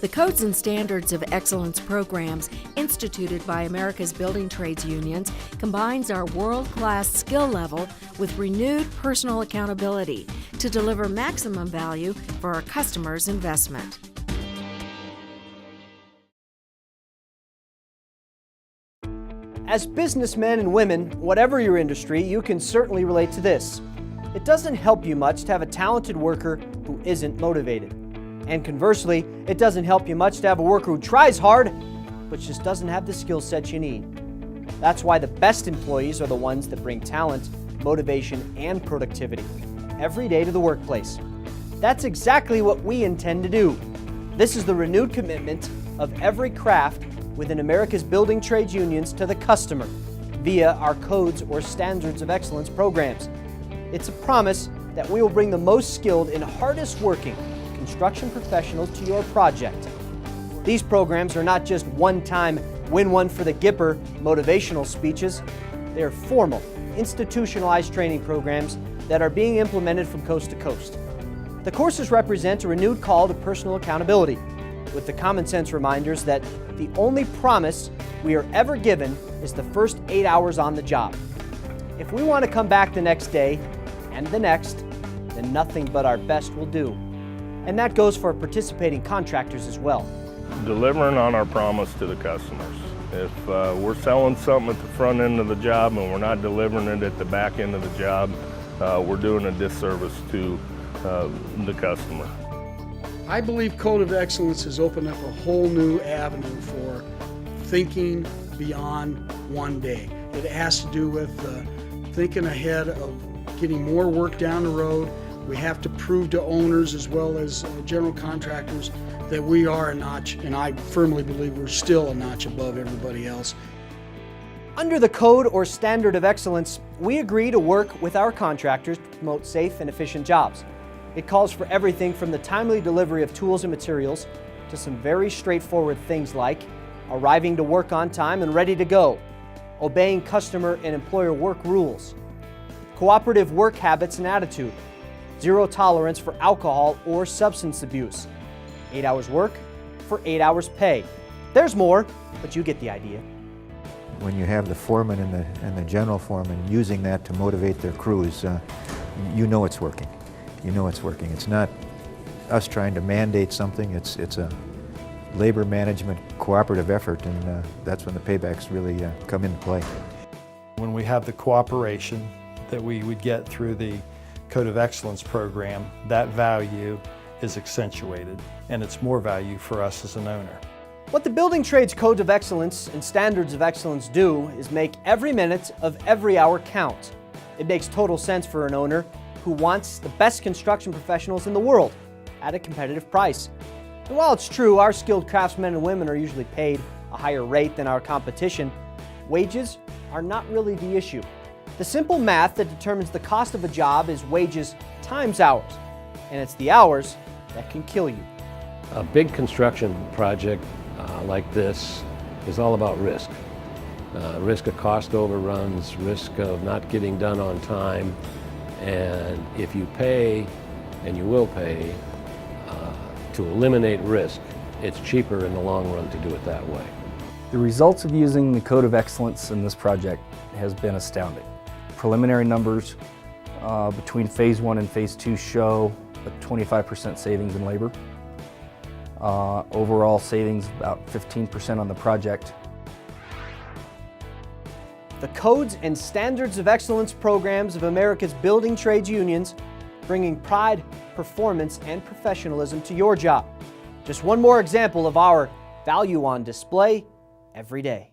The Codes and Standards of Excellence programs instituted by America's building trades unions combines our world-class skill level with renewed personal accountability to deliver maximum value for our customers' investment. As businessmen and women, whatever your industry, you can certainly relate to this. It doesn't help you much to have a talented worker who isn't motivated. And conversely, it doesn't help you much to have a worker who tries hard, but just doesn't have the skill sets you need. That's why the best employees are the ones that bring talent, motivation, and productivity every day to the workplace. That's exactly what we intend to do. This is the renewed commitment of every craft within America's building trades unions to the customer via our Codes or Standards of Excellence programs. It's a promise that we will bring the most skilled and hardest working construction professionals to your project. These programs are not just one-time win one for the Gipper motivational speeches. They are formal, institutionalized training programs that are being implemented from coast to coast. The courses represent a renewed call to personal accountability, with the common sense reminders that the only promise we are ever given is the first 8 hours on the job. If we want to come back the next day and the next, then nothing but our best will do. And that goes for participating contractors as well. Delivering on our promise to the customers. If we're selling something at the front end of the job and we're not delivering it at the back end of the job, we're doing a disservice to the customer. I believe Code of Excellence has opened up a whole new avenue for thinking beyond one day. It has to do with thinking ahead of getting more work down the road. We have to prove to owners as well as general contractors that we are a notch, and I firmly believe we're still a notch above everybody else. Under the Code or Standard of Excellence, we agree to work with our contractors to promote safe and efficient jobs. It calls for everything from the timely delivery of tools and materials to some very straightforward things like arriving to work on time and ready to go, obeying customer and employer work rules, cooperative work habits and attitude, zero tolerance for alcohol or substance abuse, 8 hours work for 8 hours pay. There's more, but you get the idea. When you have the foreman and the general foreman using that to motivate their crews, you know it's working. You know it's working. It's not us trying to mandate something. It's a labor management cooperative effort, and that's when the paybacks really come into play. When we have the cooperation that we would get through the Code of Excellence program, that value is accentuated, and it's more value for us as an owner. What the Building Trades Codes of Excellence and Standards of Excellence do is make every minute of every hour count. It makes total sense for an owner who wants the best construction professionals in the world at a competitive price. And while it's true our skilled craftsmen and women are usually paid a higher rate than our competition, wages are not really the issue. The simple math that determines the cost of a job is wages times hours, and it's the hours that can kill you. A big construction project like this is all about risk. Risk of cost overruns, risk of not getting done on time, and if you pay, and you will pay, to eliminate risk, it's cheaper in the long run to do it that way. The results of using the Code of Excellence in this project has been astounding. Preliminary numbers between Phase 1 and Phase 2 show a 25% savings in labor. Overall savings about 15% on the project. The Codes and Standards of Excellence programs of America's building trades unions, bringing pride, performance, and professionalism to your job. Just one more example of our value on display every day.